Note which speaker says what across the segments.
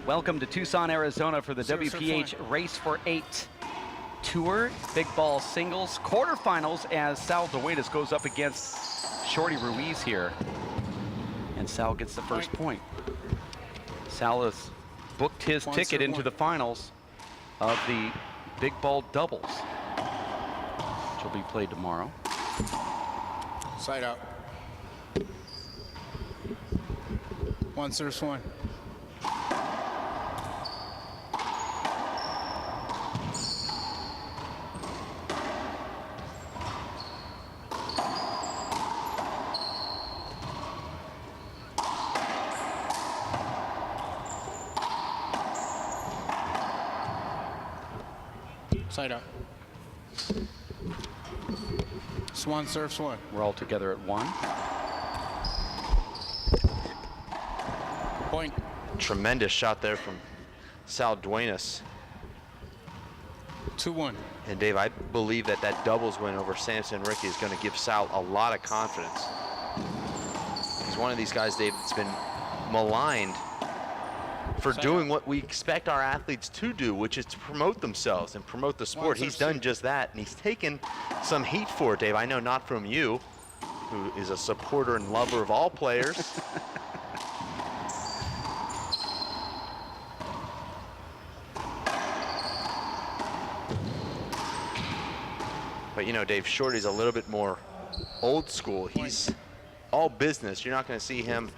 Speaker 1: Welcome to Tucson, Arizona for the WPH Race for 8 Tour Big Ball Singles quarterfinals as Sal Duenas goes up against Shorty Ruiz here. And Sal gets the first point. Sal has booked his ticket into the finals of the Big Ball Doubles, which will be played tomorrow.
Speaker 2: Side out. One serves one. Side out. Swan serves one.
Speaker 1: We're all together at 1.
Speaker 2: Point.
Speaker 3: Tremendous shot there from Sal Duenas.
Speaker 2: 2-1.
Speaker 3: And Dave, I believe that that doubles win over Samson Ricky is going to give Sal a lot of confidence. He's one of these guys, Dave, that's been maligned for doing what we expect our athletes to do, which is to promote themselves and promote the sport. He's done just that, and he's taken some heat for it, Dave. I know not from you, who is a supporter and lover of all players. But you know, Dave, Shorty's a little bit more old school. He's all business. You're not going to see him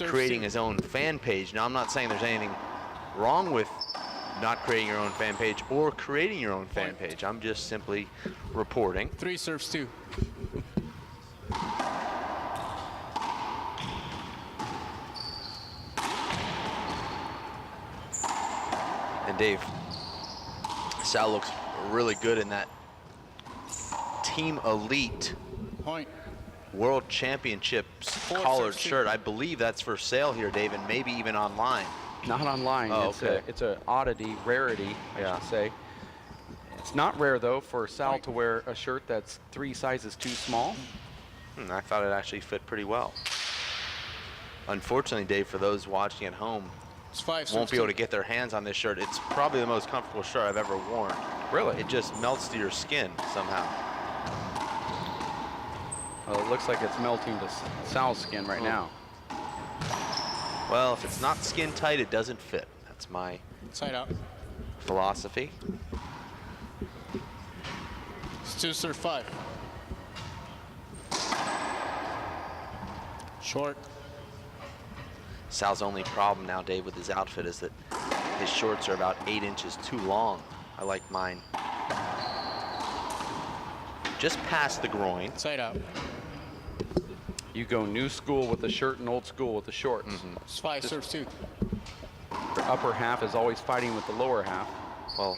Speaker 3: creating his own fan page. Now, I'm not saying there's anything wrong with not creating your own fan page or creating your own fan page. I'm just simply reporting.
Speaker 2: 3 serves 2.
Speaker 3: And Dave, Sal looks really good in that Team Elite
Speaker 2: Point.
Speaker 3: World Championships collared shirt. I believe that's for sale here, Dave, and maybe even online.
Speaker 1: Not online.
Speaker 3: Oh,
Speaker 1: It's an oddity, rarity, I should say. It's not rare, though, for Sal to wear a shirt that's 3 sizes too small.
Speaker 3: I thought it actually fit pretty well. Unfortunately, Dave, for those watching at home, won't be able to get their hands on this shirt. It's probably the most comfortable shirt I've ever worn.
Speaker 1: Really?
Speaker 3: It just melts to your skin somehow.
Speaker 1: Well, it looks like it's melting to Sal's skin right now.
Speaker 3: Well, if it's not skin tight, it doesn't fit. That's my
Speaker 2: Side out.
Speaker 3: philosophy.
Speaker 2: It's 2 serve 5. Short.
Speaker 3: Sal's only problem now, Dave, with his outfit is that his shorts are about 8 inches too long. I like mine just past the groin.
Speaker 2: Side out.
Speaker 1: You go new school with the shirt and old school with the shorts.
Speaker 2: It's 5 serves 2.
Speaker 1: The upper half is always fighting with the lower half.
Speaker 3: Well,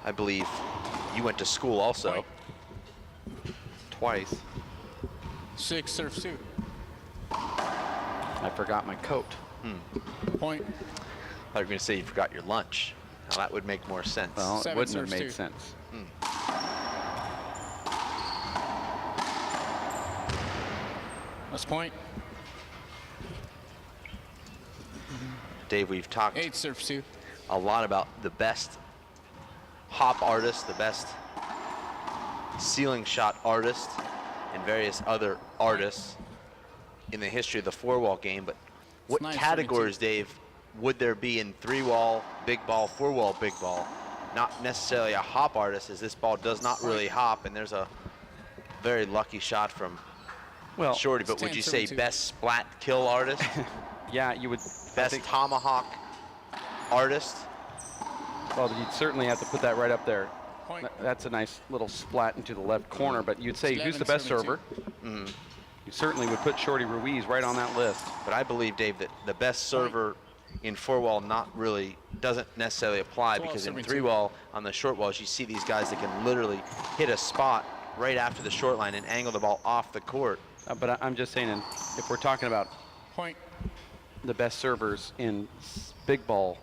Speaker 3: I believe you went to school also.
Speaker 1: Twice.
Speaker 2: 6 serves 2.
Speaker 1: I forgot my coat.
Speaker 2: Point.
Speaker 3: I thought you were going to say you forgot your lunch. Now that would make more sense.
Speaker 1: Well, it
Speaker 2: 7
Speaker 1: wouldn't have
Speaker 2: serves
Speaker 1: made
Speaker 2: 2.
Speaker 1: sense.
Speaker 2: That's point.
Speaker 3: Dave, we've talked
Speaker 2: 8 serves 2.
Speaker 3: a lot about the best hop artists, the best ceiling shot artists, and various other artists in the history of the 4-wall game. But what categories, Dave, would there be in 3-wall, big ball, 4-wall, big ball? Not necessarily a hop artist, as this ball does not really hop, and there's a very lucky shot from Shorty. But would you say best splat kill artist?
Speaker 1: Yeah, you would.
Speaker 3: Best tomahawk artist?
Speaker 1: Well, you'd certainly have to put that right up there.
Speaker 2: Point.
Speaker 1: That's a nice little splat into the left corner, but you'd say who's the best server? You certainly would put Shorty Ruiz right on that list.
Speaker 3: But I believe, Dave, that the best server in 4-wall doesn't necessarily apply, because in 3-wall, on the short walls, you see these guys that can literally hit a spot right after the short line and angle the ball off the court.
Speaker 1: But I'm just saying, if we're talking about
Speaker 2: Point.
Speaker 1: the best servers in big ball,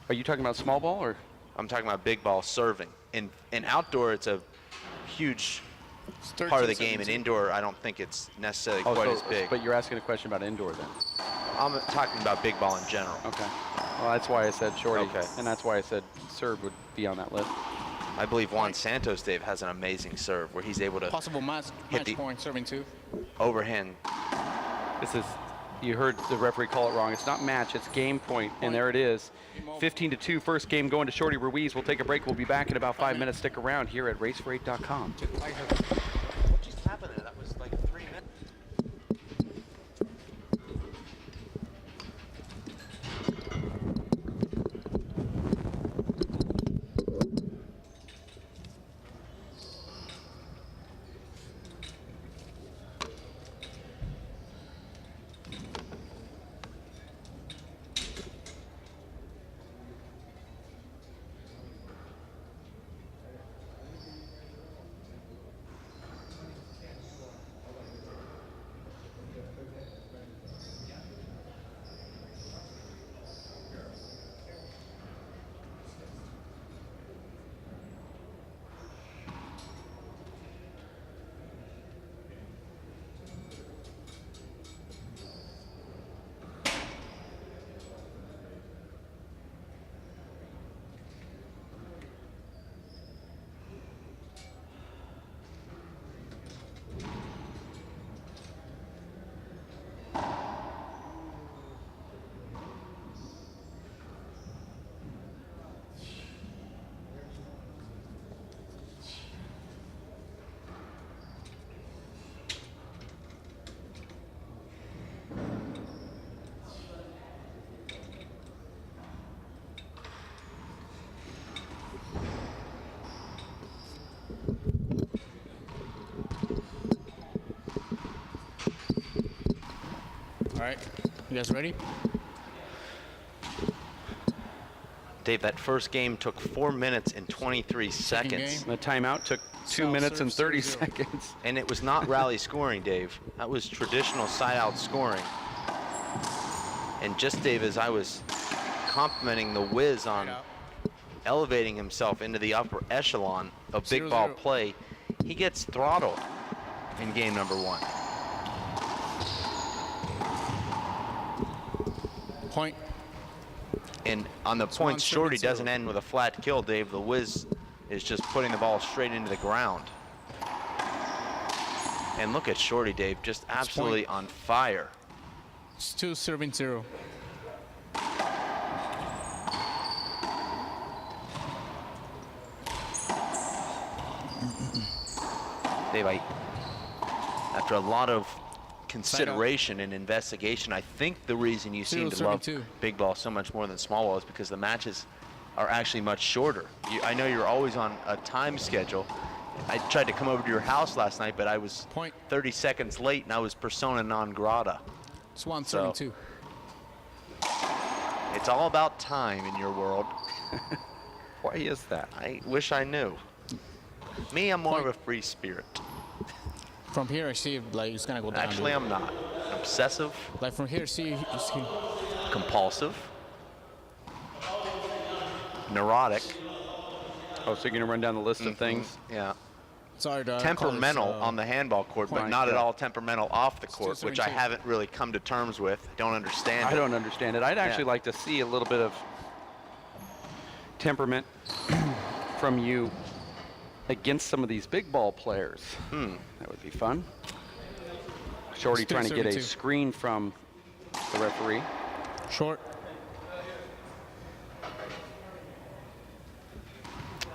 Speaker 1: are you talking about small ball or?
Speaker 3: I'm talking about big ball serving. In outdoor, it's a huge
Speaker 2: It's
Speaker 3: part of the game. In indoor, I don't think it's necessarily quite as big.
Speaker 1: But you're asking a question about indoor then?
Speaker 3: I'm talking about big ball in general.
Speaker 1: Okay. Well, that's why I said Shorty.
Speaker 3: Okay.
Speaker 1: And that's why I said serve would be on that list.
Speaker 3: I believe Juan Santos, Dave, has an amazing serve where he's able to
Speaker 2: Possible match
Speaker 3: the-
Speaker 2: point, serving 2.
Speaker 3: overhand.
Speaker 1: This is, you heard the referee call it wrong. It's not match, it's game point, and there it is. 15-2, first game going to Shorty Ruiz. We'll take a break. We'll be back in about 5 minutes. Stick around here at racefor8.com.
Speaker 3: What just happened there? That was like 3 minutes.
Speaker 2: All right, you guys ready?
Speaker 3: Dave, that first game took 4 minutes and 23 seconds.
Speaker 2: game.
Speaker 1: The timeout took 2
Speaker 2: South
Speaker 1: minutes and
Speaker 2: serve
Speaker 1: 30
Speaker 2: 0-0.
Speaker 1: seconds.
Speaker 3: And it was not rally scoring, Dave. That was traditional side-out scoring. And just, Dave, as I was complimenting the Wiz on elevating himself into the upper echelon of big ball
Speaker 2: 0-0.
Speaker 3: play, he gets throttled in game number 1.
Speaker 2: Point.
Speaker 3: And on the points,
Speaker 2: one,
Speaker 3: Shorty
Speaker 2: 7-0.
Speaker 3: doesn't end with a flat kill, Dave. The Wiz is just putting the ball straight into the ground. And look at Shorty, Dave, just absolutely on fire.
Speaker 2: It's 2, serving 0.
Speaker 3: Dave, after a lot of consideration and investigation, I think the reason you seem to love
Speaker 2: 0-7-2.
Speaker 3: big ball so much more than small ball is because the matches are actually much shorter. I know you're always on a time schedule. I tried to come over to your house last night, but I was
Speaker 2: Point.
Speaker 3: 30 seconds late, and I was persona non grata.
Speaker 2: It's 1, serving 2.
Speaker 3: It's all about time in your world.
Speaker 1: Why is that?
Speaker 3: I wish I knew. Me, I'm more of a free spirit.
Speaker 2: From here, I see like it's gonna go down.
Speaker 3: Actually,
Speaker 2: dude.
Speaker 3: I'm not. Obsessive,
Speaker 2: Like from here, see,
Speaker 3: compulsive, neurotic,
Speaker 1: Oh, so you're going to run down the list of things?
Speaker 3: yeah.
Speaker 2: sorry, dog.
Speaker 3: Temperamental on the handball court, but
Speaker 1: point.
Speaker 3: not at
Speaker 1: Yeah.
Speaker 3: all temperamental off the court, which I
Speaker 2: 2-17.
Speaker 3: haven't really come to terms with. Don't understand
Speaker 1: I
Speaker 3: it.
Speaker 1: don't understand it. I'd actually
Speaker 3: Yeah.
Speaker 1: like to see a little bit of temperament from you against some of these big ball players. That would be fun. Shorty
Speaker 2: It's
Speaker 1: trying to get a
Speaker 2: 2-32.
Speaker 1: screen from the referee.
Speaker 2: Short.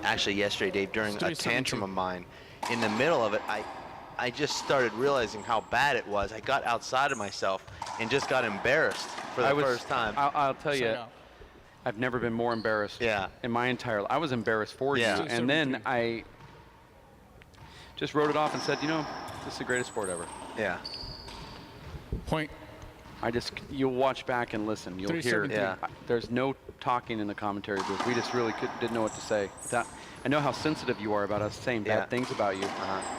Speaker 3: Actually, yesterday, Dave, during a
Speaker 2: 3-17.
Speaker 3: tantrum of mine, in the middle of it, I just started realizing how bad it was. I got outside of myself and just got embarrassed for the first time.
Speaker 1: I'll tell you,
Speaker 2: Side out.
Speaker 1: I've never been more embarrassed
Speaker 3: Yeah.
Speaker 1: in my entire life. I was embarrassed for
Speaker 3: Yeah.
Speaker 1: you. And then
Speaker 2: 2-7-3.
Speaker 1: I just wrote it off and said, you know, this is the greatest sport ever.
Speaker 3: Yeah.
Speaker 2: Point.
Speaker 1: You'll watch back and listen. You'll hear.
Speaker 2: 3-7-3.
Speaker 3: Yeah.
Speaker 1: There's no talking in the commentary booth. We just really didn't know what to say. I know how sensitive you are about us saying
Speaker 3: Yeah.
Speaker 1: bad things about you.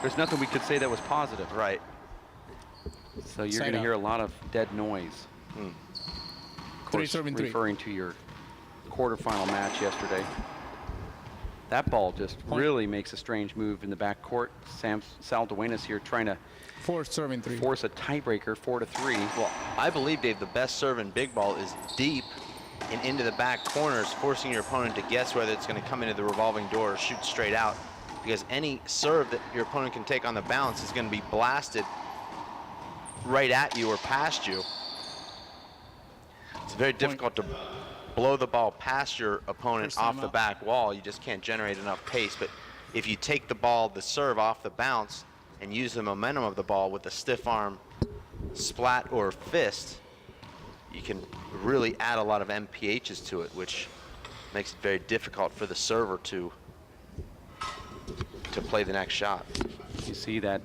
Speaker 1: There's nothing we could say that was positive.
Speaker 3: Right.
Speaker 1: So you're
Speaker 2: Side
Speaker 1: going to
Speaker 2: out.
Speaker 1: hear a lot of dead noise. Of course,
Speaker 2: 3-7-3.
Speaker 1: referring to your quarterfinal match yesterday. That ball just
Speaker 2: Point.
Speaker 1: really makes a strange move in the back court. Sal Duenas here trying to
Speaker 2: 4, serving 3.
Speaker 1: force a tiebreaker, 4-3.
Speaker 3: Well, I believe, Dave, the best serve in big ball is deep and into the back corners, forcing your opponent to guess whether it's going to come into the revolving door or shoot straight out, because any serve that your opponent can take on the bounce is going to be blasted right at you or past you. It's very difficult to blow the ball past your opponent off the back wall. You just can't generate enough pace. But if you take the ball, the serve off the bounce, and use the momentum of the ball with a stiff arm, splat, or fist, you can really add a lot of MPHs to it, which makes it very difficult for the server to play the next shot.
Speaker 1: You see that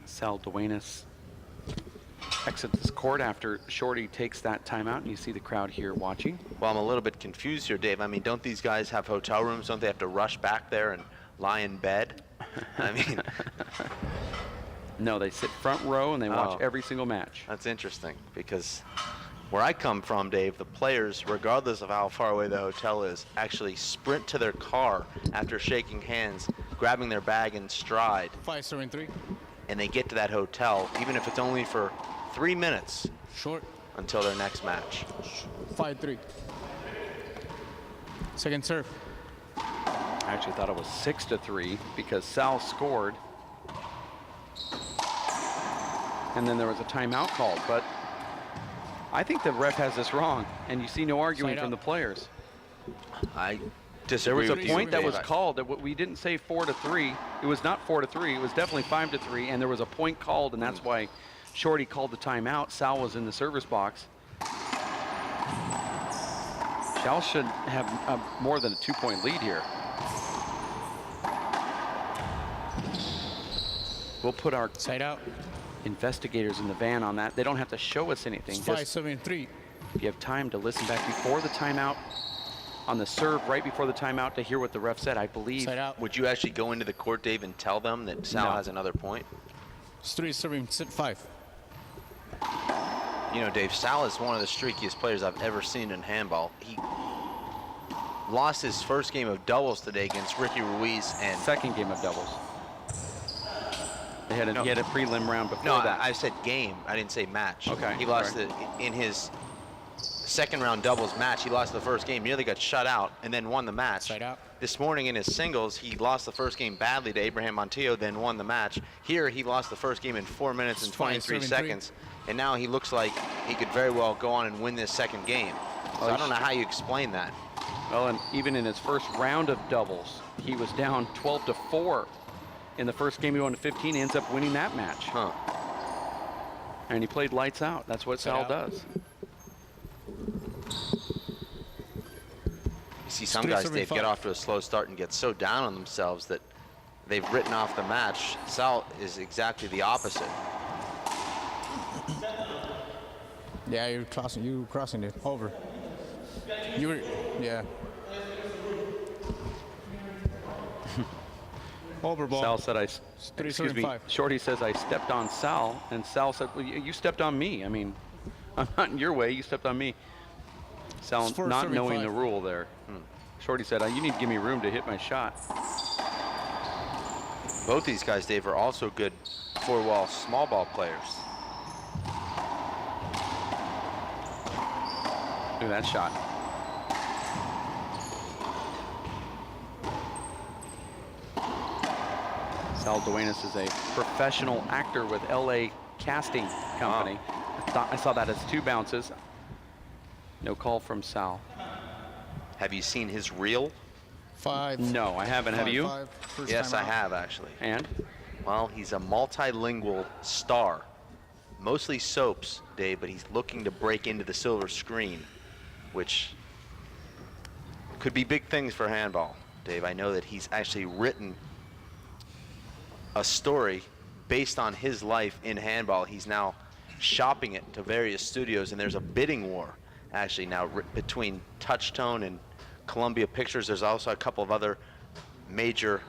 Speaker 1: Sal Duenas exit this court after Shorty takes that timeout, and you see the crowd here watching.
Speaker 3: Well, I'm a little bit confused here, Dave. I mean, don't these guys have hotel rooms? Don't they have to rush back there and lie in bed? I mean,
Speaker 1: no, they sit front row and they watch every single match.
Speaker 3: That's interesting, because where I come from, Dave, the players, regardless of how far away the hotel is, actually sprint to their car after shaking hands, grabbing their bag in stride.
Speaker 2: 5 serving 3.
Speaker 3: And they get to that hotel, even if it's only for 3 minutes.
Speaker 2: Short.
Speaker 3: Until their next match.
Speaker 2: 5-3. Second serve.
Speaker 1: I actually thought it was 6-3 because Sal scored. And then there was a timeout called, but I think the ref has this wrong, and you see no arguing from the players.
Speaker 3: I
Speaker 1: There
Speaker 3: disagree
Speaker 1: was a
Speaker 3: with you,
Speaker 1: point that
Speaker 3: Dave.
Speaker 1: was called that we didn't say 4-3. It was not 4-3. It was definitely 5-3, and there was a point called, and that's why Shorty called the timeout. Sal was in the service box. Sal should have more than a 2-point lead here. We'll put our
Speaker 2: Side out.
Speaker 1: investigators in the van on that. They don't have to show us anything.
Speaker 2: 5
Speaker 1: Just
Speaker 2: serving 3.
Speaker 1: if you have time to listen back before the timeout, on the serve right before the timeout, to hear what the ref said, I believe.
Speaker 2: Side out.
Speaker 3: Would you actually go into the court, Dave, and tell them that Sal
Speaker 1: No.
Speaker 3: has another point?
Speaker 2: 3 serving 5.
Speaker 3: You know, Dave, Sal is one of the streakiest players I've ever seen in handball. He lost his first game of doubles today against Ricky Ruiz, and
Speaker 1: Second game of doubles. He had a prelim round before
Speaker 3: no,
Speaker 1: that.
Speaker 3: I said game. I didn't say match.
Speaker 1: Okay,
Speaker 3: He lost
Speaker 1: sorry.
Speaker 3: in his second round doubles match. He lost the first game, nearly got shut out, and then won the match.
Speaker 2: Side out.
Speaker 3: This morning in his singles, he lost the first game badly to Abraham Montillo, then won the match. Here, he lost the first game in 4 minutes and 23 seconds, and now he looks like he could very well go on and win this second game. So I don't know how you explain that.
Speaker 1: Well, and even in his first round of doubles, he was down 12-4. In the first game, he won to 15. He ends up winning that match.
Speaker 3: Huh.
Speaker 1: And he played lights out. That's what Sal does.
Speaker 3: You see some
Speaker 2: 3
Speaker 3: guys,
Speaker 2: serving
Speaker 3: Dave,
Speaker 2: 5.
Speaker 3: get off to a slow start and get so down on themselves that they've written off the match. Sal is exactly the opposite.
Speaker 2: Yeah, you're crossing it. Over. You were, yeah. Over ball.
Speaker 1: Sal said,
Speaker 2: 3
Speaker 1: excuse
Speaker 2: serving
Speaker 1: me,
Speaker 2: 5.
Speaker 1: Shorty says, I stepped on Sal. And Sal said, well, you stepped on me. I mean, I'm not in your way. You stepped on me. Sal
Speaker 2: It's 4
Speaker 1: not
Speaker 2: serving
Speaker 1: knowing
Speaker 2: 5.
Speaker 1: the rule there. Shorty said, you need to give me room to hit my shot.
Speaker 3: Both these guys, Dave, are also good four-wall, small ball players.
Speaker 1: Look at that shot. Sal Duenas is a professional actor with LA Casting Company. I saw that as 2 bounces. No call from Sal.
Speaker 3: Have you seen his reel?
Speaker 2: 5.
Speaker 1: No, I haven't. Have you?
Speaker 2: 5. First
Speaker 3: Yes,
Speaker 2: time
Speaker 3: I
Speaker 2: out.
Speaker 3: have, actually.
Speaker 1: And?
Speaker 3: Well, he's a multilingual star. Mostly soaps, Dave, but he's looking to break into the silver screen, which could be big things for handball, Dave. I know that he's actually written a story based on his life in handball. He's now shopping it to various studios, and there's a bidding war actually now between Touchstone and Columbia Pictures. There's also a couple of other major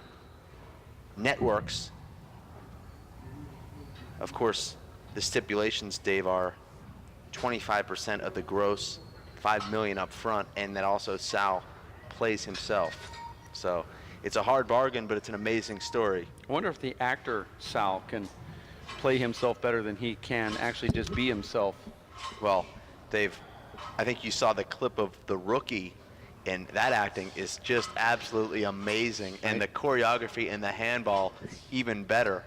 Speaker 3: networks. Of course, the stipulations, Dave, are 25% of the gross, $5 million up front, and that also Sal plays himself. So it's a hard bargain, but it's an amazing story.
Speaker 1: I wonder if the actor Sal can play himself better than he can actually just be himself.
Speaker 3: Well, Dave, I think you saw the clip of the rookie, and that acting is just absolutely amazing. And the choreography and the handball, even better.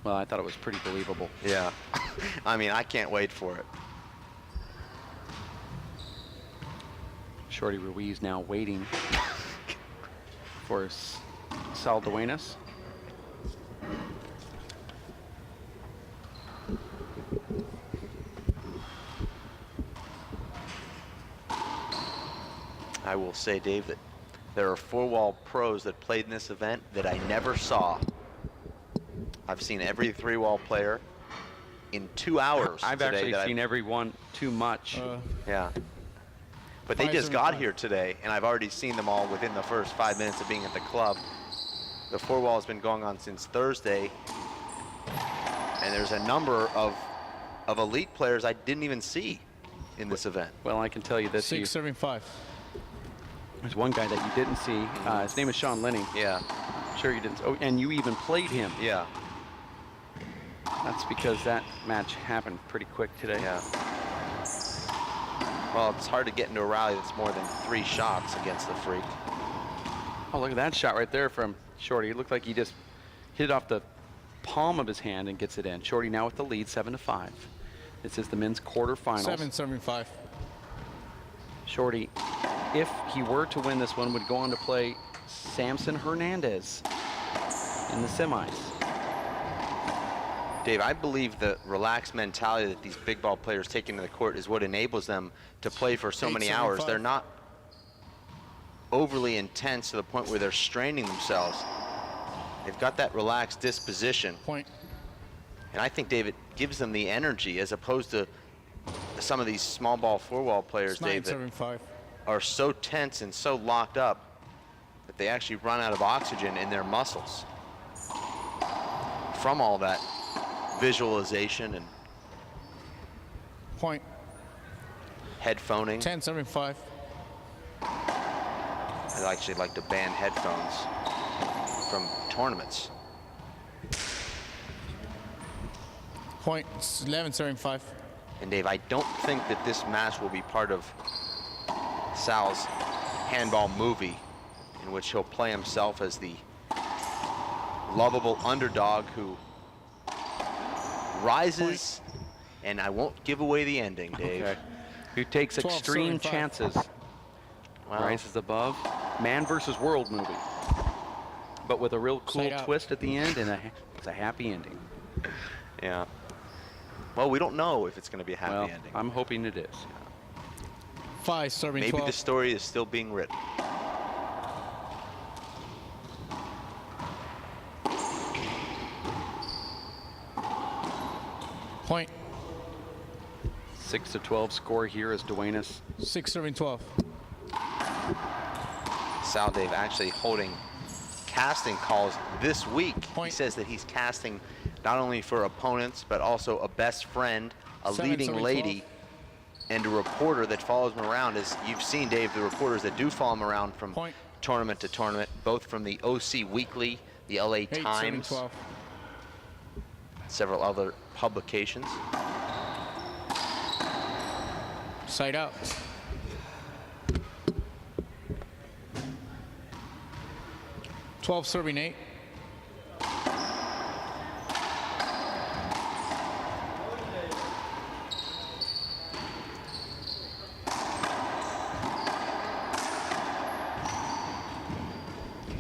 Speaker 1: Well, I thought it was pretty believable.
Speaker 3: Yeah. I mean, I can't wait for it.
Speaker 1: Shorty Ruiz now waiting for Sal Duenas.
Speaker 3: I will say, Dave, that there are four-wall pros that played in this event that I never saw. I've seen every three-wall player in 2 hours.
Speaker 1: I've
Speaker 3: today
Speaker 1: actually seen every one too much.
Speaker 3: Yeah. But they just got here today, and I've already seen them all within the first 5 minutes of being at the club. The four-wall has been going on since Thursday, and there's a number of elite players I didn't even see in this event.
Speaker 1: Well, I can tell you this.
Speaker 2: 675.
Speaker 1: There's one guy that you didn't see. His name is Sean Lenny.
Speaker 3: Yeah.
Speaker 1: Sure you didn't. Oh, and you even played him.
Speaker 3: Yeah.
Speaker 1: That's because that match happened pretty quick today.
Speaker 3: Yeah. Well, it's hard to get into a rally that's more than 3 shots against the freak.
Speaker 1: Oh, look at that shot right there from Shorty. It looked like he just hit it off the palm of his hand and gets it in. Shorty now with the lead, 7-5. This is the men's quarterfinals.
Speaker 2: 775.
Speaker 1: Shorty, if he were to win this one, would go on to play Samson Hernandez in the semis.
Speaker 3: Dave, I believe the relaxed mentality that these big ball players take into the court is what enables them to play for so many hours. They're not overly intense to the point where they're straining themselves. They've got that relaxed disposition.
Speaker 2: Point.
Speaker 3: And I think, Dave, it gives them the energy as opposed to some of these small ball, four-wall players, Dave, that
Speaker 2: 975.
Speaker 3: are so tense and so locked up that they actually run out of oxygen in their muscles from all that visualization and
Speaker 2: Point.
Speaker 3: headphoning.
Speaker 2: 1075.
Speaker 3: I'd actually like to ban headphones from tournaments.
Speaker 2: Point. 1175.
Speaker 3: And Dave, I don't think that this match will be part of Sal's handball movie, in which he'll play himself as the lovable underdog who rises, and I won't give away the ending, Dave.
Speaker 1: Okay. Who takes
Speaker 2: 12,
Speaker 1: extreme
Speaker 2: 75.
Speaker 1: chances.
Speaker 3: Well,
Speaker 1: Rises above. Man versus world movie. But with a real cool
Speaker 2: Side out.
Speaker 1: twist at the end, and it's a happy ending.
Speaker 3: yeah. Well, we don't know if it's going to be a happy
Speaker 1: Well,
Speaker 3: ending.
Speaker 1: I'm hoping it is.
Speaker 2: 5 serving
Speaker 3: Maybe
Speaker 2: 12.
Speaker 3: the story is still being written.
Speaker 2: Point.
Speaker 1: 6-12 score here as Duenas.
Speaker 2: 6 serving 12.
Speaker 3: Sal, Dave, actually holding casting calls this week. He
Speaker 2: Point.
Speaker 3: says that he's casting not only for opponents, but also a best friend, a
Speaker 2: 7,
Speaker 3: leading
Speaker 2: 7,
Speaker 3: lady, and a reporter that follows him around. As you've seen, Dave, the reporters that do follow him around from
Speaker 2: Point.
Speaker 3: tournament to tournament, both from the OC Weekly, the LA
Speaker 2: 8 serving
Speaker 3: Times,
Speaker 2: 12.
Speaker 3: several other publications.
Speaker 2: Side out. Twelve serving 8.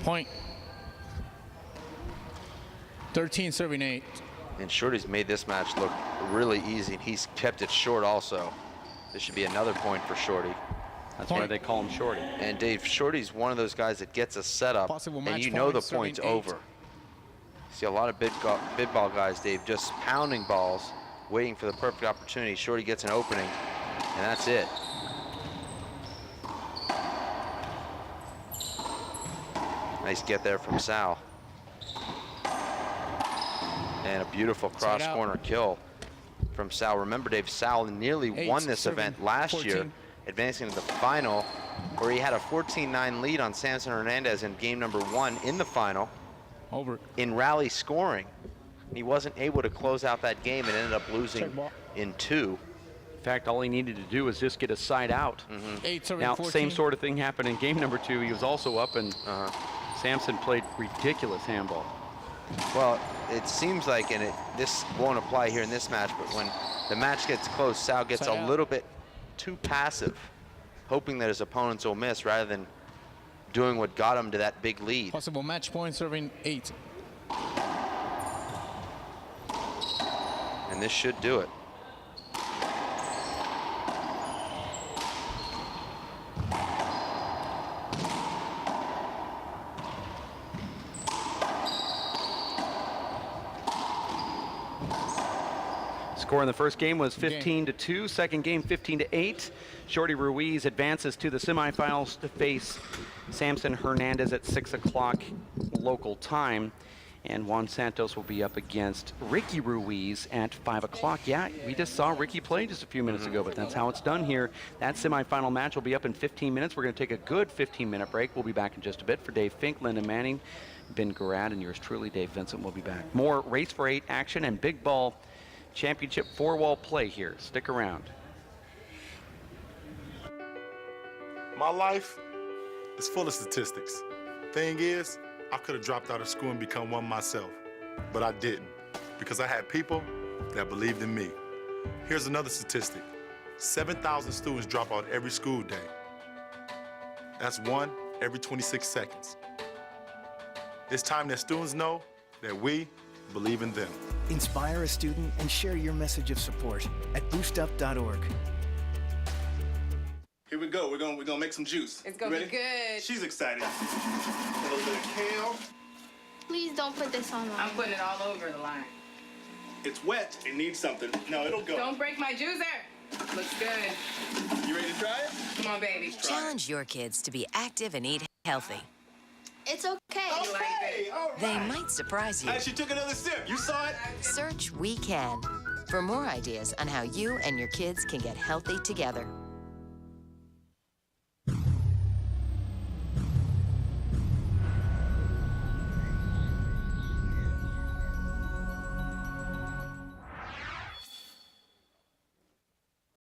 Speaker 2: Point. 13 serving 8.
Speaker 3: And Shorty's made this match look really easy, and he's kept it short also. This should be another point for Shorty.
Speaker 1: That's
Speaker 2: Point.
Speaker 1: why they call him Shorty.
Speaker 3: And Dave, Shorty's one of those guys that gets a setup,
Speaker 2: Possible
Speaker 3: and
Speaker 2: match
Speaker 3: you know the
Speaker 2: point, serving
Speaker 3: point's
Speaker 2: 8.
Speaker 3: over. See a lot of bid ball guys, Dave, just pounding balls, waiting for the perfect opportunity. Shorty gets an opening, and that's it. Nice get there from Sal. And a beautiful cross
Speaker 2: out.
Speaker 3: corner kill from Sal. Remember, Dave, Sal nearly
Speaker 2: 8,
Speaker 3: won this
Speaker 2: 7,
Speaker 3: event last
Speaker 2: 14.
Speaker 3: year, advancing to the final, where he had a 14-9 lead on Samson Hernandez in game number 1 in the final
Speaker 2: Over.
Speaker 3: in rally scoring. He wasn't able to close out that game and ended up losing
Speaker 2: Check ball.
Speaker 3: in 2.
Speaker 1: In fact, all he needed to do was just get a side out.
Speaker 2: 8 serving
Speaker 1: Now,
Speaker 2: 14.
Speaker 1: same sort of thing happened in game number 2. He was also up, and Sampson played ridiculous handball.
Speaker 3: Well, it seems like, and this won't apply here in this match, but when the match gets close, Sal gets
Speaker 2: Side
Speaker 3: a
Speaker 2: out.
Speaker 3: little bit too passive, hoping that his opponents will miss rather than doing what got him to that big lead.
Speaker 2: Possible match point, serving 8.
Speaker 3: And this should do it.
Speaker 1: Score in the first game was 15-2. Second game, 15-8. Shorty Ruiz advances to the semifinals to face Samson Hernandez at 6 o'clock local time. And Juan Santos will be up against Ricky Ruiz at 5 o'clock. Yeah, we just saw Ricky play just a few minutes ago, but that's how it's done here. That semifinal match will be up in 15 minutes. We're going to take a good 15-minute break. We'll be back in just a bit. For Dave Fink, Linda Manning, Ben Garrad, and yours truly, Dave Vincent, will be back. More Race for 8 action and big ball championship 4-wall play here. Stick around.
Speaker 4: My life is full of statistics. Thing is, I could have dropped out of school and become one myself, but I didn't because I had people that believed in me. Here's another statistic. 7,000 students drop out every school day. That's 1 every 26 seconds. It's time that students know that we believe in them.
Speaker 5: Inspire a student and share your message of support at boostup.org.
Speaker 4: Here we go. We're gonna make some juice.
Speaker 6: It's gonna be good.
Speaker 4: She's excited. A little bit of kale.
Speaker 7: Please don't put this on
Speaker 6: I'm putting it all over the line.
Speaker 4: It's wet. It needs something. No, it'll go.
Speaker 6: Don't break my juicer. Looks good.
Speaker 4: You ready to try it?
Speaker 6: Come on, baby.
Speaker 8: Challenge your kids to be active and eat healthy.
Speaker 7: It's okay.
Speaker 4: Okay, all right.
Speaker 8: They might surprise you.
Speaker 4: Hey, she took another sip. You saw it?
Speaker 8: Search We Can for more ideas on how you and your kids can get healthy together.